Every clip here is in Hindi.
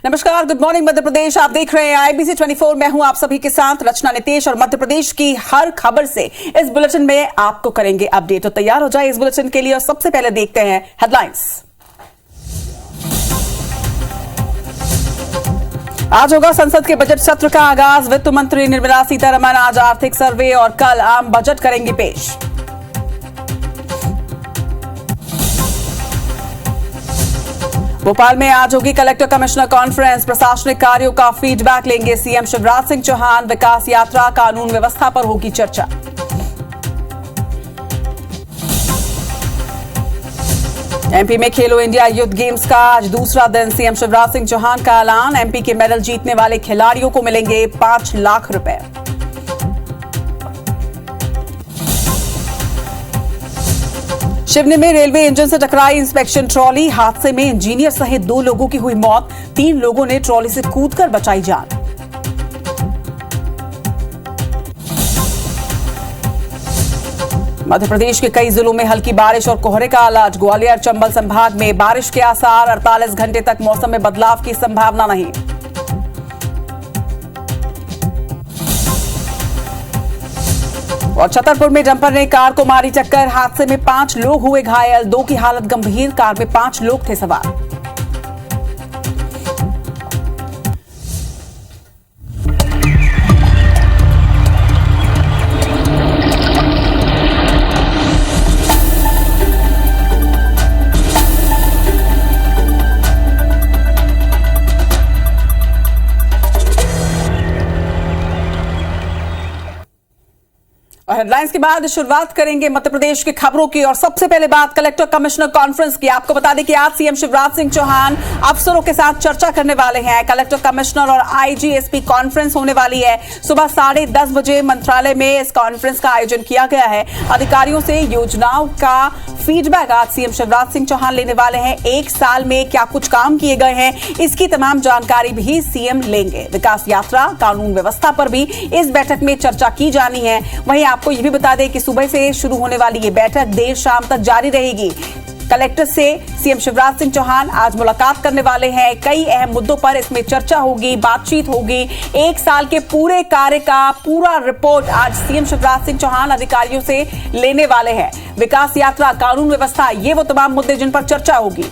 नमस्कार, गुड मॉर्निंग मध्य प्रदेश। आप देख रहे हैं आईबीसी 24। मैं हूं आप सभी के साथ रचना नितेश और मध्य प्रदेश की हर खबर से इस बुलेटिन में आपको करेंगे अपडेट। तो तैयार हो जाए इस बुलेटिन के लिए और सबसे पहले देखते हैं हेडलाइंस। आज होगा संसद के बजट सत्र का आगाज। वित्त मंत्री निर्मला सीतारमण आज आर्थिक सर्वे और कल आम बजट करेंगी पेश। भोपाल में आज होगी कलेक्टर कमिश्नर कॉन्फ्रेंस। प्रशासनिक कार्यों का फीडबैक लेंगे सीएम शिवराज सिंह चौहान। विकास यात्रा, कानून व्यवस्था पर होगी चर्चा। एमपी में खेलो इंडिया यूथ गेम्स का आज दूसरा दिन। सीएम शिवराज सिंह चौहान का ऐलान। एमपी के मेडल जीतने वाले खिलाड़ियों को मिलेंगे 5 लाख रुपए। शिवनी में रेलवे इंजन से टकराई इंस्पेक्शन ट्रॉली। हादसे में इंजीनियर सहित 2 लोगों की हुई मौत। 3 लोगों ने ट्रॉली से कूदकर बचाई जान। मध्य प्रदेश के कई जिलों में हल्की बारिश और कोहरे का अलर्ट। ग्वालियर चंबल संभाग में बारिश के आसार। 48 घंटे तक मौसम में बदलाव की संभावना नहीं। और छतरपुर में डंपर ने कार को मारी टक्कर। हादसे में 5 लोग हुए घायल। 2 की हालत गंभीर। कार में 5 लोग थे सवार। और हेडलाइंस के बाद शुरुआत करेंगे मध्य प्रदेश की खबरों की। और सबसे पहले बात कलेक्टर कमिश्नर कॉन्फ्रेंस की। आपको बता दें कि आज सीएम शिवराज सिंह चौहान अफसरों के साथ चर्चा करने वाले हैं। कलेक्टर कमिश्नर और आईजी एसपी कॉन्फ्रेंस होने वाली है। सुबह 10:30 बजे मंत्रालय में इस कॉन्फ्रेंस का आयोजन किया गया है। अधिकारियों से योजनाओं का फीडबैक आज सीएम शिवराज सिंह चौहान लेने वाले हैं। 1 साल में क्या कुछ काम किए गए हैं, इसकी तमाम जानकारी भी सीएम लेंगे। विकास यात्रा, कानून व्यवस्था पर भी इस बैठक में चर्चा की जानी है। वहीं आपको यह भी बता दें कि सुबह से शुरू होने वाली ये बैठक देर शाम तक जारी रहेगी। कलेक्टर से सीएम शिवराज सिंह चौहान आज मुलाकात करने वाले हैं। कई अहम मुद्दों पर इसमें चर्चा होगी, बातचीत होगी। 1 साल के पूरे कार्य का पूरा रिपोर्ट आज सीएम शिवराज सिंह चौहान अधिकारियों से लेने वाले हैं। विकास यात्रा, कानून व्यवस्था, ये वो तमाम मुद्दे जिन पर चर्चा होगी।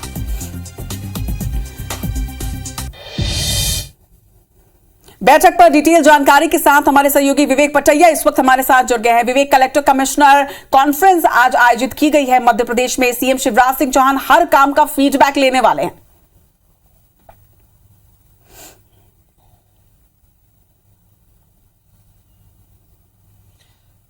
बैठक पर डिटेल जानकारी के साथ हमारे सहयोगी विवेक पटैया इस वक्त हमारे साथ जुड़ गए हैं। विवेक, कलेक्टर कमिश्नर कॉन्फ्रेंस आज आयोजित की गई है मध्य प्रदेश में। सीएम शिवराज सिंह चौहान हर काम का फीडबैक लेने वाले हैं।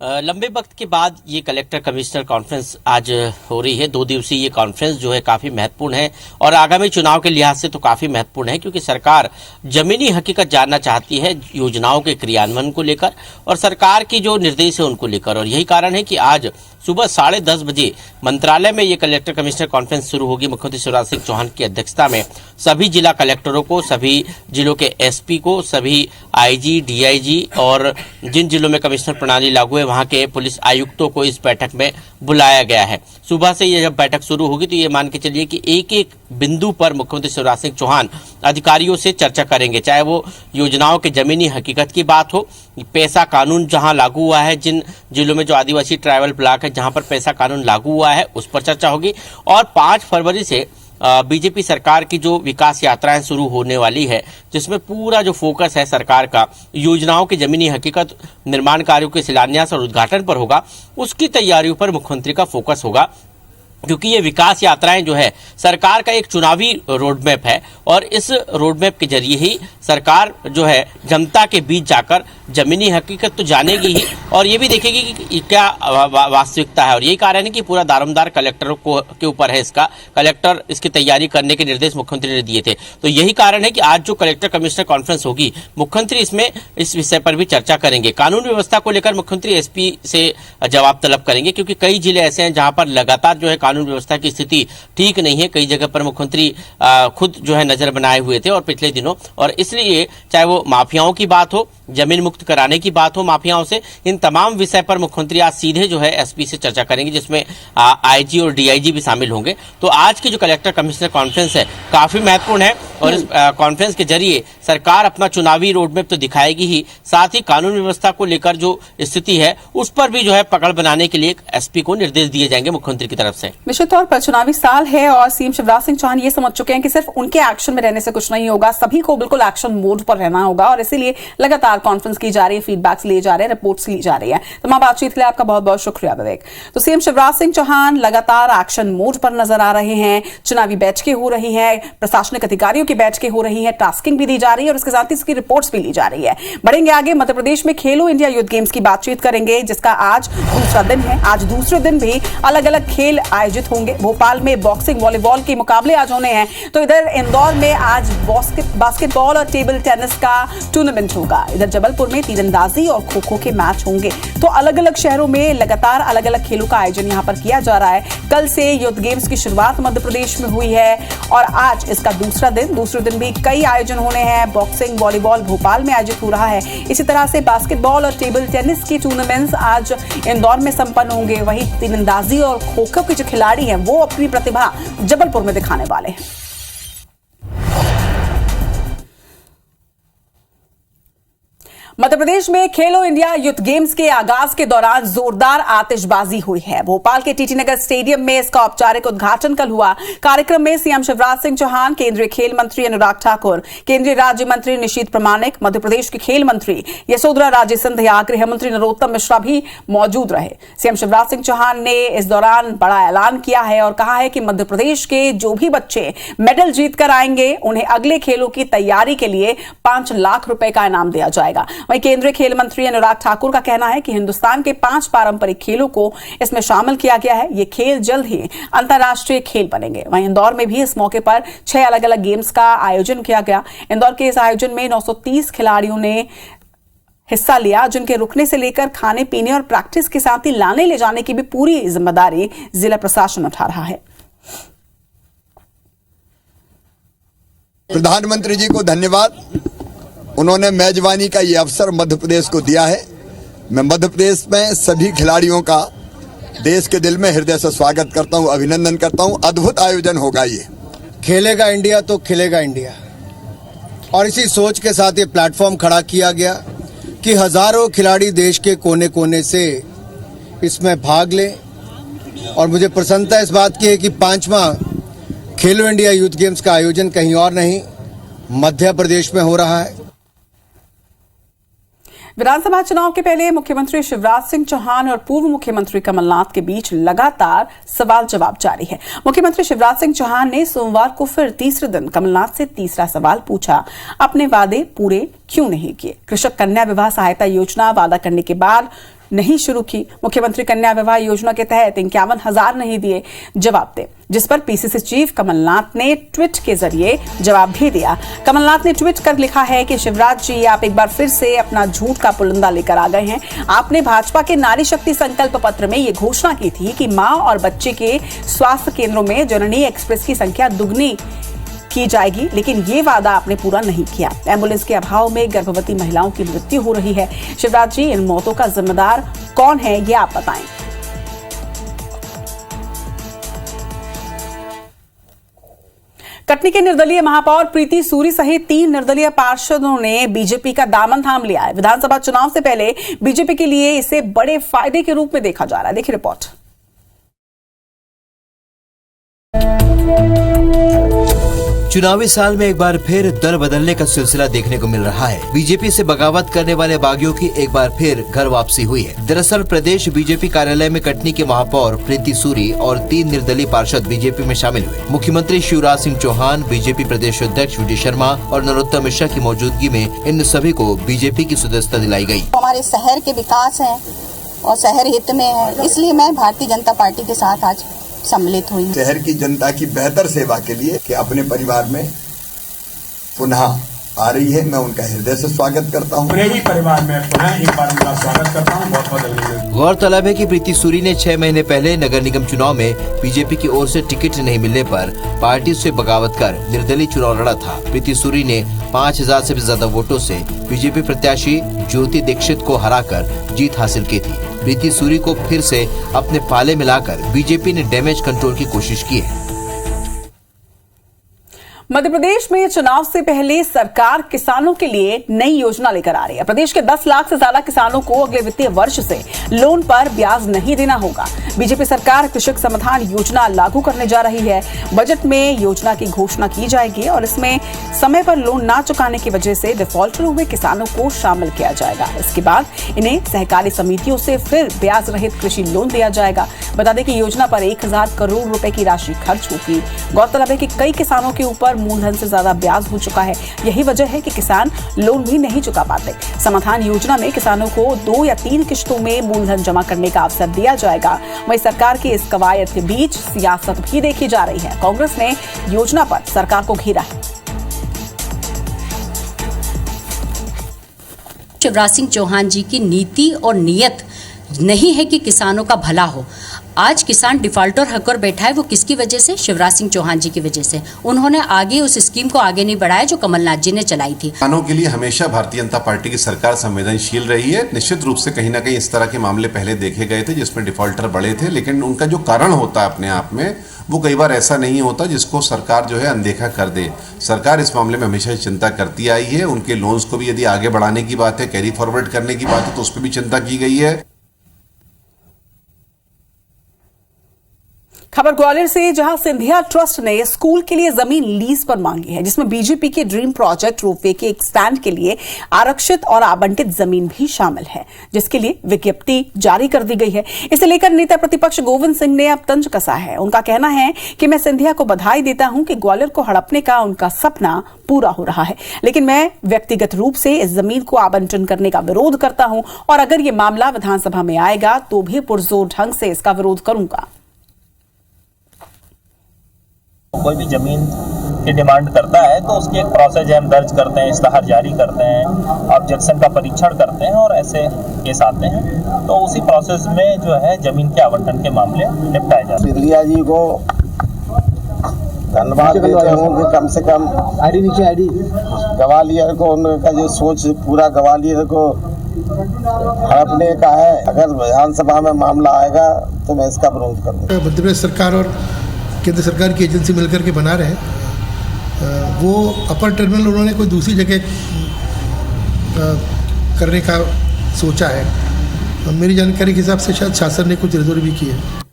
लंबे वक्त के बाद ये कलेक्टर कमिश्नर कॉन्फ्रेंस आज हो रही है। 2 दिवसीय ये कॉन्फ्रेंस जो है काफी महत्वपूर्ण है और आगामी चुनाव के लिहाज से तो काफी महत्वपूर्ण है, क्योंकि सरकार जमीनी हकीकत जानना चाहती है योजनाओं के क्रियान्वयन को लेकर और सरकार की जो निर्देश है उनको लेकर। और यही कारण है कि आज सुबह 10:30 बजे मंत्रालय में ये कलेक्टर कमिश्नर कॉन्फ्रेंस शुरू होगी। मुख्यमंत्री शिवराज सिंह चौहान की अध्यक्षता में सभी जिला कलेक्टरों को, सभी जिलों के एसपी को, सभी आईजी, डीआईजी और जिन जिलों में कमिश्नर प्रणाली लागू है वहां के पुलिस आयुक्तों को इस बैठक में बुलाया गया है। सुबह से ये जब बैठक शुरू होगी तो ये मान के चलिए कि एक बिंदु पर मुख्यमंत्री शिवराज सिंह चौहान अधिकारियों से चर्चा करेंगे, चाहे वो योजनाओं के जमीनी हकीकत की बात हो, पैसा कानून जहां लागू हुआ है, जिन जिलों में जो आदिवासी ट्राइबल ब्लॉक है जहां पर पैसा कानून लागू हुआ है उस पर चर्चा होगी। और 5 फरवरी से बीजेपी सरकार की जो विकास यात्राएं शुरू होने वाली है, जिसमें पूरा जो फोकस है सरकार का योजनाओं की जमीनी हकीकत, निर्माण कार्यों के शिलान्यास और उद्घाटन पर होगा, उसकी तैयारियों पर मुख्यमंत्री का फोकस होगा। क्योंकि ये विकास यात्राएं जो है सरकार का एक चुनावी रोड मैप है और इस रोड मैप के जरिए ही सरकार जो है जनता के बीच जाकर जमीनी हकीकत तो जानेगी ही और ये भी देखेगी कि क्या वास्तविकता है। और यही कारण है कि पूरा दारोमदार कलेक्टरों के ऊपर है। इसका कलेक्टर इसकी तैयारी करने के निर्देश मुख्यमंत्री ने दिए थे। तो यही कारण है कि आज जो कलेक्टर कमिश्नर कॉन्फ्रेंस होगी, मुख्यमंत्री इसमें इस विषय पर भी चर्चा करेंगे। कानून व्यवस्था को लेकर मुख्यमंत्री एसपी से जवाब तलब करेंगे, क्योंकि कई जिले ऐसे हैं जहां पर लगातार जो है कानून व्यवस्था की स्थिति ठीक नहीं है। कई जगह पर मुख्यमंत्री खुद जो है नजर बनाए हुए थे और पिछले दिनों, और इसलिए चाहे वो माफियाओं की बात हो जमीन मुक्त कराने की बात हो माफियाओं से, इन तमाम विषय पर मुख्यमंत्री आज सीधे जो है एसपी से चर्चा करेंगे, जिसमें आईजी और डीआईजी भी शामिल होंगे। तो आज की जो कलेक्टर कमिश्नर कॉन्फ्रेंस है काफी महत्वपूर्ण है और इस कॉन्फ्रेंस के जरिए सरकार अपना चुनावी रोडमैप तो दिखाएगी ही, साथ ही कानून व्यवस्था को लेकर जो स्थिति है उस पर भी जो है पकड़ बनाने के लिए एसपी को निर्देश दिए जाएंगे मुख्यमंत्री की तरफ से। निश्चित तौर पर चुनावी साल है और सीएम शिवराज सिंह चौहान ये समझ चुके हैं कि सिर्फ उनके एक्शन में रहने से कुछ नहीं होगा, सभी को बिल्कुल एक्शन मोड पर रहना होगा और इसीलिए लगातार कॉन्फ्रेंस की जा रही है, फीडबैक्स लिए जा रहे हैं, रिपोर्ट्स ली जा रही है। तमाम बातचीत के लिए आपका बहुत बहुत शुक्रिया विवेक। तो सीएम शिवराज सिंह चौहान लगातार एक्शन मोड पर नजर आ रहे हैं, चुनावी बैठकें हो रही हैं, प्रशासनिक अधिकारियों की बैठकें हो रही हैं, टास्किंग भी दी जा रही है और इसके साथ ही इसकी रिपोर्ट्स भी ली जा रही है। बढ़ेंगे आगे, मध्य प्रदेश में खेलो इंडिया यूथ गेम्स की बातचीत करेंगे, जिसका आज दूसरा दिन है। आज दूसरे दिन भी अलग अलग खेल आयोजित होंगे। भोपाल में बॉक्सिंग, वॉलीबॉल के मुकाबले आज होने हैं, तो इधर इंदौर में आज बास्केटबॉल और टेबल टेनिस का टूर्नामेंट होगा। इधर जबलपुर में तीरंदाजी और खो खो के मैच होंगे। तो अलग अलग शहरों में लगातार अलग अलग खेलों का आयोजन यहां पर किया जा रहा है। कल से यूथ गेम्स की शुरुआत मध्य प्रदेश में हुई है और आज इसका दूसरे दिन भी कई आयोजन होने हैं। बॉक्सिंग, वॉलीबॉल भोपाल में आयोजित हो रहा है। इसी तरह से बास्केटबॉल और टेबल टेनिस की टूर्नामेंट्स आज इंदौर में संपन्न होंगे। वहीं तीरंदाजी और खो खो के जो खिलाड़ी हैं वो अपनी प्रतिभा जबलपुर में दिखाने वाले हैं। मध्य प्रदेश में खेलो इंडिया यूथ गेम्स के आगाज के दौरान जोरदार आतिशबाजी हुई है। भोपाल के टीटी नगर स्टेडियम में इसका औपचारिक उद्घाटन कल हुआ। कार्यक्रम में सीएम शिवराज सिंह चौहान, केंद्रीय खेल मंत्री अनुराग ठाकुर, केंद्रीय राज्य मंत्री निशीथ प्रामाणिक, मध्य प्रदेश के खेल मंत्री यशोधरा राजे सिंधिया, गृह मंत्री नरोत्तम मिश्रा भी मौजूद रहे। सीएम शिवराज सिंह चौहान ने इस दौरान बड़ा ऐलान किया है और कहा है कि मध्य प्रदेश के जो भी बच्चे मेडल जीत कर आएंगे उन्हें अगले खेलों की तैयारी के लिए 5 लाख रुपए का इनाम दिया जाएगा। वहीं केंद्रीय खेल मंत्री अनुराग ठाकुर का कहना है कि हिंदुस्तान के 5 पारंपरिक खेलों को इसमें शामिल किया गया है। ये खेल जल्द ही अंतर्राष्ट्रीय खेल बनेंगे। वहीं इंदौर में भी इस मौके पर 6 अलग अलग गेम्स का आयोजन किया गया। इंदौर के इस आयोजन में 930 खिलाड़ियों ने हिस्सा लिया, जिनके रुकने से लेकर खाने पीने और प्रैक्टिस के साथ ही लाने ले जाने की भी पूरी जिम्मेदारी जिला प्रशासन उठा रहा है। प्रधानमंत्री जी को धन्यवाद, उन्होंने मेजबानी का ये अवसर मध्य प्रदेश को दिया है। मैं मध्य प्रदेश में सभी खिलाड़ियों का देश के दिल में हृदय से स्वागत करता हूं, अभिनंदन करता हूं। अद्भुत आयोजन होगा ये। खेलेगा इंडिया तो खिलेगा इंडिया, और इसी सोच के साथ ये प्लेटफॉर्म खड़ा किया गया कि हजारों खिलाड़ी देश के कोने कोने से इसमें भाग लें। और मुझे प्रसन्नता इस बात की है कि 5वां खेलो इंडिया यूथ गेम्स का आयोजन कहीं और नहीं, मध्य प्रदेश में हो रहा है। विधानसभा चुनाव के पहले मुख्यमंत्री शिवराज सिंह चौहान और पूर्व मुख्यमंत्री कमलनाथ के बीच लगातार सवाल जवाब जारी है। मुख्यमंत्री शिवराज सिंह चौहान ने सोमवार को फिर तीसरे दिन कमलनाथ से तीसरा सवाल पूछा, अपने वादे पूरे क्यों नहीं किए? कृषक कन्या विवाह सहायता योजना वादा करने के बाद नहीं शुरू की। मुख्यमंत्री कन्या विवाह योजना के तहत 51,000 नहीं दिए, जवाब दे। जिस पर पीसीसी चीफ कमलनाथ ने ट्वीट के जरिए जवाब भी दिया। कमलनाथ ने ट्वीट कर लिखा है कि शिवराज जी, आप एक बार फिर से अपना झूठ का पुलिंदा लेकर आ गए हैं। आपने भाजपा के नारी शक्ति संकल्प पत्र में ये घोषणा की थी कि मां और बच्चे के स्वास्थ्य केंद्रों में जननी एक्सप्रेस की संख्या दुगनी की जाएगी, लेकिन ये वादा आपने पूरा नहीं किया। एम्बुलेंस के अभाव में गर्भवती महिलाओं की मृत्यु हो रही है। शिवराज जी, इन मौतों का जिम्मेदार कौन है, ये आप बताएं। कटनी के निर्दलीय महापौर प्रीति सूरी सहित 3 निर्दलीय पार्षदों ने बीजेपी का दामन थाम लिया है। विधानसभा चुनाव से पहले बीजेपी के लिए इसे बड़े फायदे के रूप में देखा जा रहा है। देखिए रिपोर्ट। चुनावी साल में एक बार फिर दल बदलने का सिलसिला देखने को मिल रहा है। बीजेपी से बगावत करने वाले बागियों की एक बार फिर घर वापसी हुई है। दरअसल प्रदेश बीजेपी कार्यालय में कटनी के महापौर प्रीति सूरी और 3 निर्दलीय पार्षद बीजेपी में शामिल हुए। मुख्यमंत्री शिवराज सिंह चौहान, बीजेपी प्रदेश अध्यक्ष वी डी शर्मा और नरोत्तम मिश्रा की मौजूदगी में इन सभी को बीजेपी की सदस्यता दिलाई गयी। हमारे शहर के विकास है और शहर हित में है, इसलिए मैं भारतीय जनता पार्टी के साथ आज सम्मिलित हुई। शहर की जनता की बेहतर सेवा के लिए कि अपने परिवार में पुनः आ रही है, मैं उनका हृदय से स्वागत करता हूँ। अपने ही परिवार में पुनः एक बार उनका स्वागत करता हूँ। बहुत बहुत अभिनंदन। गौरतलब है कि प्रीति सूरी ने 6 महीने पहले नगर निगम चुनाव में बीजेपी की ओर से टिकट नहीं मिलने पर पार्टी से बगावत कर निर्दलीय चुनाव लड़ा था। प्रीति सूरी ने 5000 से भी ज्यादा वोटों से बीजेपी प्रत्याशी ज्योति दीक्षित को हराकर जीत हासिल की थी। प्रीति सूरी को फिर से अपने पाले मिलाकर बीजेपी ने डैमेज कंट्रोल की कोशिश की है। मध्य प्रदेश में चुनाव से पहले सरकार किसानों के लिए नई योजना लेकर आ रही है। प्रदेश के 10 लाख से ज्यादा किसानों को अगले वित्तीय वर्ष से लोन पर ब्याज नहीं देना होगा। बीजेपी सरकार कृषक समाधान योजना लागू करने जा रही है। बजट में योजना की घोषणा की जाएगी और इसमें समय पर लोन ना चुकाने की वजह से डिफॉल्टर हुए किसानों को शामिल किया जाएगा। इसके बाद इन्हें सहकारी समितियों से फिर ब्याज रहित कृषि लोन दिया जाएगा। बता दें कि योजना पर 1000 करोड़ रुपए की राशि खर्च होगी। गौरतलब है कि कई किसानों के ऊपर मूलधन से ज्यादा ब्याज हो चुका है। यही वजह है कि किसान लोन भी नहीं चुका पाते। समाधान योजना में किसानों को 2 या 3 किश्तों में मूलधन जमा करने का अवसर दिया जाएगा। वहीं सरकार की इस कवायद के बीच सियासत भी देखी जा रही है। कांग्रेस ने योजना पर सरकार को घेरा है। शिवराज सिंह चौहान जी की नीति और नीयत नहीं है कि किसानों का भला हो। आज किसान डिफॉल्टर होकर बैठा है, वो किसकी वजह से? शिवराज सिंह चौहान जी की वजह से। उन्होंने आगे उस स्कीम को आगे नहीं बढ़ाया जो कमलनाथ जी ने चलाई थी। किसानों के लिए हमेशा भारतीय जनता पार्टी की सरकार संवेदनशील रही है। निश्चित रूप से कहीं ना कहीं इस तरह के मामले पहले देखे गए थे जिसमें डिफॉल्टर बड़े थे, लेकिन उनका जो कारण होता है अपने आप में वो कई बार ऐसा नहीं होता जिसको सरकार जो है अनदेखा कर दे। सरकार इस मामले में हमेशा चिंता करती आई है। उनके लोन्स को भी यदि आगे बढ़ाने की बात है, कैरी फॉरवर्ड करने की बात है, तो उस पर भी चिंता की गई है। खबर ग्वालियर से, जहां सिंधिया ट्रस्ट ने स्कूल के लिए जमीन लीज पर मांगी है, जिसमें बीजेपी के ड्रीम प्रोजेक्ट रोपवे के एक स्टैंड के लिए आरक्षित और आवंटित जमीन भी शामिल है, जिसके लिए विज्ञप्ति जारी कर दी गई है। इसे लेकर नेता प्रतिपक्ष गोविंद सिंह ने अब तंज कसा है। उनका कहना है कि मैं सिंधिया को बधाई देता हूं कि ग्वालियर को हड़पने का उनका सपना पूरा हो रहा है, लेकिन मैं व्यक्तिगत रूप से इस जमीन को आवंटन करने का विरोध करता हूं और अगर ये मामला विधानसभा में आएगा तो भी पुरजोर ढंग से इसका विरोध करूंगा। कोई भी जमीन की डिमांड करता है तो उसकी एक प्रोसेस है, हम दर्ज करते हैं, इश्तहार जारी करते हैं, ऑब्जेक्शन का परीक्षण करते हैं और ऐसे केस आते हैं। तो उसी प्रोसेस में जो है जमीन के आवंटन के मामले निपटाए जाते हैं। सिंधिया जी को धन्यवाद देते हूँ कि कम से कम ग्वालियर को उनका जो सोच पूरा ग्वालियर को हड़पने का है। अगर विधानसभा में मामला आएगा तो मैं इसका विरोध करूँगा। मध्य प्रदेश सरकार और केंद्र सरकार की एजेंसी मिलकर के बना रहे हैं। वो अपर टर्मिनल उन्होंने कोई दूसरी जगह करने का सोचा है। मेरी जानकारी के हिसाब से शायद शासन ने कुछ रिजर्व भी की है।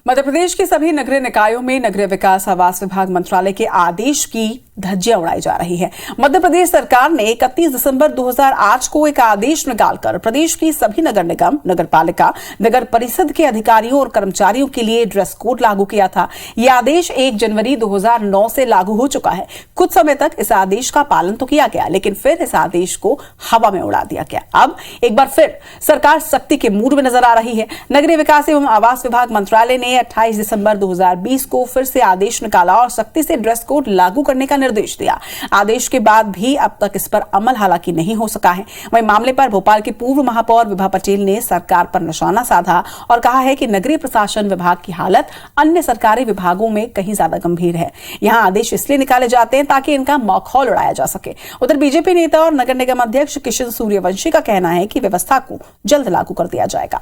मध्य प्रदेश के सभी नगरीय निकायों में नगरीय विकास आवास विभाग मंत्रालय के आदेश की धज्जियां उड़ाई जा रही है। मध्य प्रदेश सरकार ने 31 दिसंबर 2008 को एक आदेश निकालकर प्रदेश की सभी नगर निगम, नगर पालिका, नगर परिषद के अधिकारियों और कर्मचारियों के लिए ड्रेस कोड लागू किया था। यह आदेश 1 जनवरी 2009 से लागू हो चुका है। कुछ समय तक इस आदेश का पालन तो किया गया, लेकिन फिर इस आदेश को हवा में उड़ा दिया गया। अब एक बार फिर सरकार सख्ती के मूड में नजर आ रही है। नगरीय विकास एवं आवास विभाग मंत्रालय ने 28 दिसंबर 2020 को फिर से आदेश निकाला और सख्ती से ड्रेस कोड लागू करने का निर्देश दिया। आदेश के बाद भी अब तक इस पर अमल हालांकि नहीं हो सका है। वहीं मामले पर भोपाल की पूर्व महापौर विभा पटेल ने सरकार पर निशाना साधा और कहा है कि नगरीय प्रशासन विभाग की हालत अन्य सरकारी विभागों में कहीं ज्यादा गंभीर है। यहां आदेश इसलिए निकाले जाते हैं ताकि इनका मखौल उड़ाया जा सके। उधर बीजेपी नेता और नगर निगम अध्यक्ष किशन सूर्यवंशी का कहना है कि व्यवस्था को जल्द लागू कर दिया जाएगा।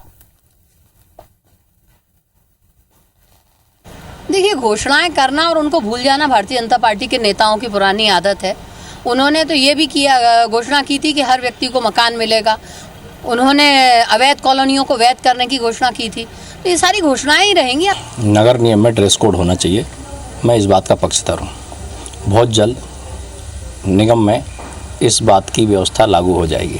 देखिए, घोषणाएं करना और उनको भूल जाना भारतीय जनता पार्टी के नेताओं की पुरानी आदत है। उन्होंने तो ये भी किया, घोषणा की थी कि हर व्यक्ति को मकान मिलेगा। उन्होंने अवैध कॉलोनियों को वैध करने की घोषणा की थी। तो ये सारी घोषणाएं ही रहेंगी। नगर नियम में ड्रेस कोड होना चाहिए, मैं इस बात का पक्षधर हूँ। बहुत जल्द निगम में इस बात की व्यवस्था लागू हो जाएगी।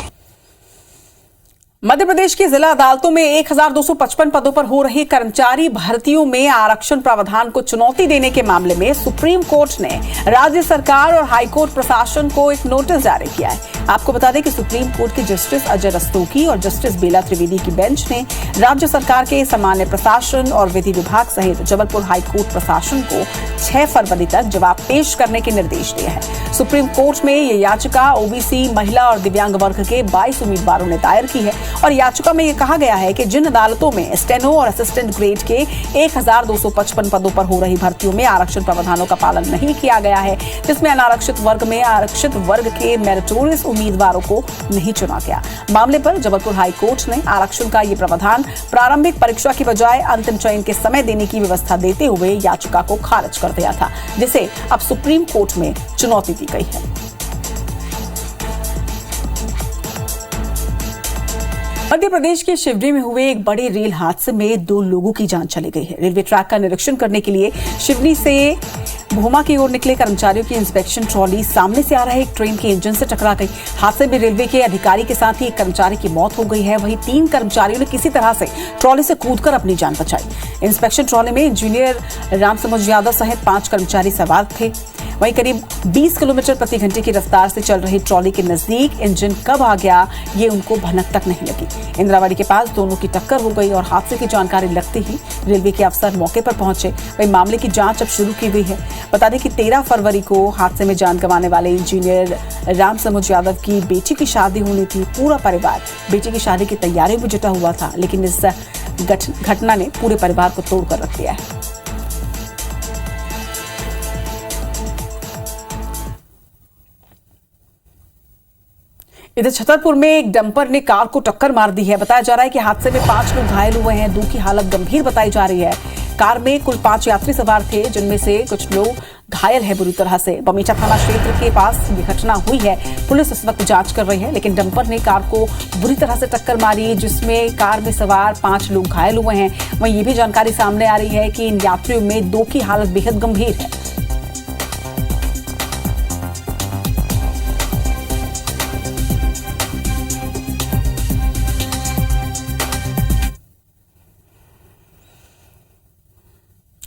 मध्य प्रदेश की जिला अदालतों में 1255 पदों पर हो रही कर्मचारी भर्तियों में आरक्षण प्रावधान को चुनौती देने के मामले में सुप्रीम कोर्ट ने राज्य सरकार और हाईकोर्ट प्रशासन को एक नोटिस जारी किया है। आपको बता दें कि सुप्रीम कोर्ट के जस्टिस अजय रस्तोगी और जस्टिस बेला त्रिवेदी की बेंच ने राज्य सरकार के सामान्य प्रशासन और विधि विभाग सहित जबलपुर हाईकोर्ट प्रशासन को 6 फरवरी तक जवाब पेश करने के निर्देश दिए हैं। सुप्रीम कोर्ट में ये याचिका ओबीसी, महिला और दिव्यांग वर्ग के 22 उम्मीदवारों ने दायर की है और याचिका में ये कहा गया है कि जिन अदालतों में स्टेनो और असिस्टेंट ग्रेड के 1255 पदों पर हो रही भर्तियों में आरक्षण प्रावधानों का पालन नहीं किया गया है, जिसमें अनारक्षित वर्ग में आरक्षित वर्ग के मेरिटोरियस उम्मीदवारों को नहीं चुना गया। मामले पर जबलपुर हाईकोर्ट ने आरक्षण का ये प्रावधान प्रारंभिक परीक्षा की बजाय अंतिम चयन के समय देने की व्यवस्था देते हुए याचिका को खारिज कर दिया था, जिसे अब सुप्रीम कोर्ट में चुनौती दी गई है। मध्य प्रदेश के शिवडी में हुए एक बड़े रेल हादसे में 2 लोगों की जान चली गई है। रेलवे ट्रैक का निरीक्षण करने के लिए शिवडी से भूमा की ओर निकले कर्मचारियों की इंस्पेक्शन ट्रॉली सामने से आ रहे एक ट्रेन के इंजन से टकरा गई। हादसे में रेलवे के अधिकारी के साथ ही एक कर्मचारी की मौत हो गई है। वहीं 3 कर्मचारियों ने किसी तरह से ट्रॉली से कूदकर अपनी जान बचाई। इंस्पेक्शन ट्रॉली में इंजीनियर रामसमुद्र यादव सहित 5 कर्मचारी सवार थे। वहीं करीब 20 किलोमीटर प्रति घंटे की रफ्तार से चल रही ट्रॉली के नजदीक इंजन कब आ गया, ये उनको भनक तक नहीं लगी। इंद्रावाड़ी के पास दोनों की टक्कर हो गई और हादसे की जानकारी लगते ही रेलवे के अफसर मौके पर पहुंचे। वहीं मामले की जांच अब शुरू की गई है। बता दें कि 13 फरवरी को हादसे में जान गंवाने वाले इंजीनियर रामसमुद्र यादव की बेटी की शादी होनी थी। पूरा परिवार बेटी की शादी की तैयारियों में जुटा हुआ था, लेकिन इस घटना ने पूरे परिवार को तोड़कर रख दिया है। इधर छतरपुर में एक डंपर ने कार को टक्कर मार दी है। बताया जा रहा है कि हादसे में 5 लोग घायल हुए हैं। 2 की हालत गंभीर बताई जा रही है। कार में कुल 5 यात्री सवार थे, जिनमें से कुछ लोग घायल है बुरी तरह से। बमीचा थाना क्षेत्र के पास ये घटना हुई है। पुलिस इस वक्त जांच कर रही है, लेकिन डंपर ने कार को बुरी तरह से टक्कर मारी, जिसमें कार में सवार 5 लोग घायल हुए हैं। वहीं ये भी जानकारी सामने आ रही है कि इन यात्रियों में 2 की हालत बेहद गंभीर है।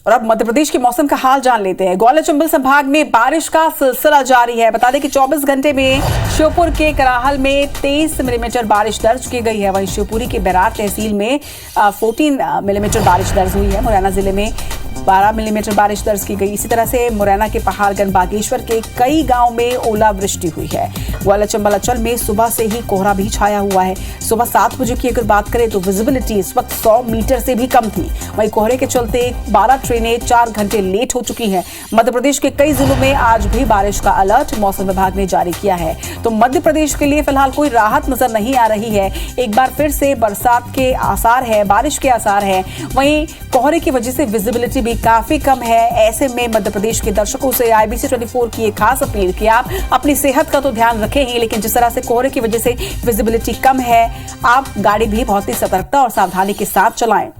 और अब मध्य प्रदेश के मौसम का हाल जान लेते हैं। ग्वालियर चंबल संभाग में बारिश का सिलसिला जारी है। बता दें कि 24 घंटे में श्योपुर के कराहल में 23 मिलीमीटर बारिश दर्ज की गई है। वहीं शिवपुरी के बैराट तहसील में 14 मिलीमीटर बारिश दर्ज हुई है। मुरैना जिले में 12 मिलीमीटर बारिश दर्ज की गई। इसी तरह से मुरैना के पहाड़गंज बागेश्वर के कई गांव में ओलावृष्टि हुई है। ग्वालियर चंबल अंचल में सुबह से ही कोहरा भी छाया हुआ है। सुबह 7 बजे की अगर बात करें तो विजिबिलिटी इस वक्त 100 मीटर से भी कम थी। वहीं कोहरे के चलते 12 ट्रेनें 4 घंटे लेट हो चुकी हैं। मध्य प्रदेश के कई जिलों में आज भी बारिश का अलर्ट मौसम विभाग ने जारी किया है। तो मध्य प्रदेश के लिए फिलहाल कोई राहत नजर नहीं आ रही है। एक बार फिर से बरसात के आसार है, बारिश के आसार है। वहीं कोहरे की वजह से विजिबिलिटी भी काफी कम है। ऐसे में मध्य प्रदेश के दर्शकों से IBC 24 की एक खास अपील कि आप अपनी सेहत का तो ध्यान रखें ही, लेकिन जिस तरह से कोहरे की वजह से विजिबिलिटी कम है, आप गाड़ी भी बहुत ही सतर्कता और सावधानी के साथ चलाएं।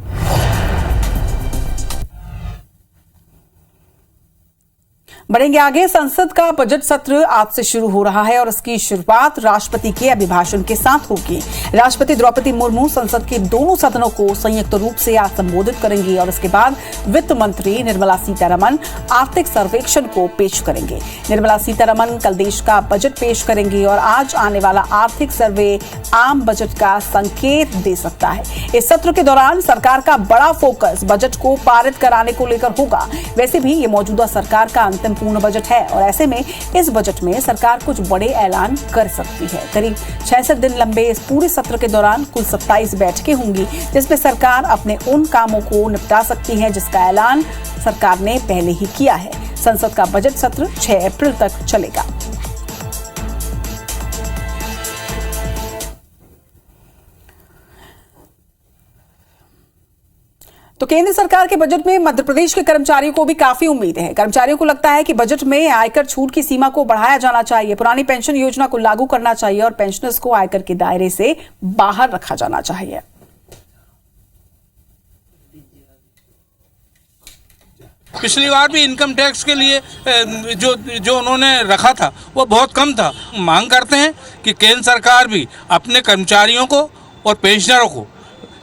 बढ़ेंगे आगे। संसद का बजट सत्र आज से शुरू हो रहा है और इसकी शुरुआत राष्ट्रपति के अभिभाषण के साथ होगी। राष्ट्रपति द्रौपदी मुर्मू संसद के दोनों सदनों को संयुक्त रूप से आज संबोधित करेंगी और इसके बाद वित्त मंत्री निर्मला सीतारमण आर्थिक सर्वेक्षण को पेश करेंगे। निर्मला सीतारमण कल देश का बजट पेश करेंगी और आज आने वाला आर्थिक सर्वे आम बजट का संकेत दे सकता है। इस सत्र के दौरान सरकार का बड़ा फोकस बजट को पारित कराने को लेकर होगा। वैसे भी ये मौजूदा सरकार का अंतिम पूर्ण बजट है और ऐसे में इस बजट में सरकार कुछ बड़े ऐलान कर सकती है। करीब 66 दिन लंबे इस पूरे सत्र के दौरान कुल 27 बैठकें होंगी, जिसमें सरकार अपने उन कामों को निपटा सकती है जिसका ऐलान सरकार ने पहले ही किया है। संसद का बजट सत्र 6 अप्रैल तक चलेगा। तो केंद्र सरकार के बजट में मध्य प्रदेश के कर्मचारियों को भी काफी उम्मीद है। कर्मचारियों को लगता है कि बजट में आयकर छूट की सीमा को बढ़ाया जाना चाहिए, पुरानी पेंशन योजना को लागू करना चाहिए और पेंशनर्स को आयकर के दायरे से बाहर रखा जाना चाहिए। पिछली बार भी इनकम टैक्स के लिए जो उन्होंने रखा था वो बहुत कम था। मांग करते हैं कि केंद्र सरकार भी अपने कर्मचारियों को और पेंशनरों को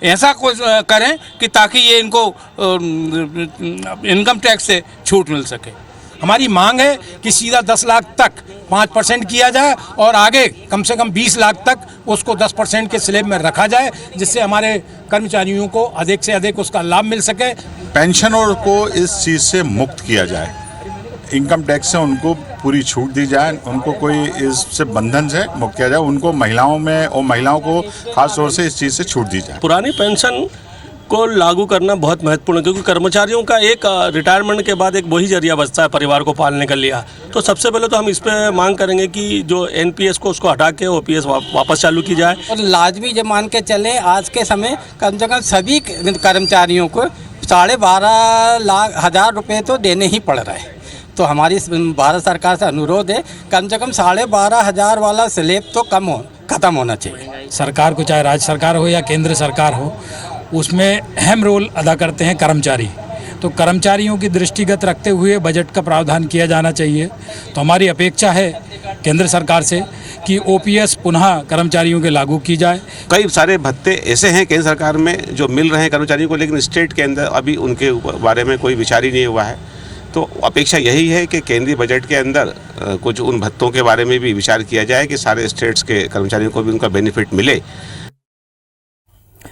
ऐसा कुछ करें कि ताकि ये इनको इनकम टैक्स से छूट मिल सके। हमारी मांग है कि सीधा 10 लाख तक 5% किया जाए और आगे कम से कम 20 लाख तक उसको 10% के स्लैब में रखा जाए, जिससे हमारे कर्मचारियों को अधिक से अधिक उसका लाभ मिल सके। पेंशनरों को इस चीज़ से मुक्त किया जाए, इनकम टैक्स से उनको पूरी छूट दी जाए, उनको कोई इससे बंधन से मुक्त किया जाए, उनको महिलाओं को खास तौर से इस चीज़ से छूट दी जाए। पुरानी पेंशन को लागू करना बहुत महत्वपूर्ण है, क्योंकि कर्मचारियों का एक रिटायरमेंट के बाद एक वही जरिया बचता है परिवार को पालने का लिया। तो सबसे पहले तो हम इस पे मांग करेंगे कि जो एनपीएस को उसको हटा के ओपीएस वापस चालू की जाए। और लाजमी जब मान के चले, आज के समय कम से कम सभी कर्मचारियों को 12,500 रुपये तो देने ही पड़ रहे हैं। तो हमारी भारत सरकार से अनुरोध है, कम से कम 12,500 वाला स्लैब तो खत्म होना चाहिए। सरकार को, चाहे राज्य सरकार हो या केंद्र सरकार हो, उसमें अहम रोल अदा करते हैं कर्मचारी। तो कर्मचारियों की दृष्टिगत रखते हुए बजट का प्रावधान किया जाना चाहिए। तो हमारी अपेक्षा है केंद्र सरकार से कि ओपीएस पुनः कर्मचारियों के लागू की जाए। कई सारे भत्ते ऐसे हैं केंद्र सरकार में जो मिल रहे हैं कर्मचारियों को, लेकिन स्टेट के अंदर अभी उनके बारे में कोई विचार ही नहीं हुआ है। तो अपेक्षा यही है कि केंद्रीय बजट के अंदर कुछ उन भत्तों के बारे में भी विचार किया जाए कि सारे स्टेट्स के कर्मचारियों को भी उनका बेनिफिट मिले।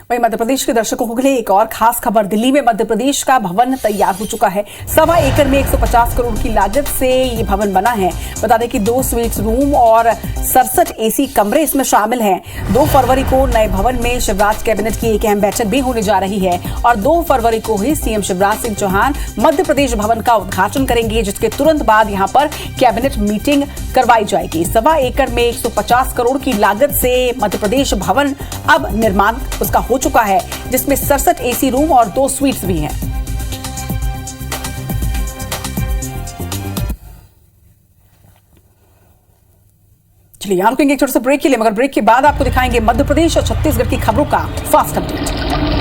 वहीं मध्य प्रदेश के दर्शकों के लिए एक और खास खबर। दिल्ली में मध्य प्रदेश का भवन तैयार हो चुका है। 1.25 एकड़ में 150 करोड़ की लागत से ये भवन बना है। बता दें कि 2 स्वीट्स रूम और 67 एसी कमरे इसमें शामिल हैं। 2 फरवरी को नए भवन में शिवराज कैबिनेट की एक अहम बैठक भी होने जा रही है और 2 फरवरी को ही सीएम शिवराज सिंह चौहान मध्य प्रदेश भवन का उद्घाटन करेंगे, जिसके तुरंत बाद यहां पर कैबिनेट मीटिंग करवाई जाएगी। 1.25 एकड़ में 150 करोड़ की लागत से मध्य प्रदेश भवन अब निर्माण उसका हो चुका है, जिसमें 67 एसी रूम और 2 स्वीट्स भी हैं। चलिए यहां रुकेंगे एक छोटे से ब्रेक के लिए, मगर ब्रेक के बाद आपको दिखाएंगे मध्य प्रदेश और छत्तीसगढ़ की खबरों का फास्ट अपडेट।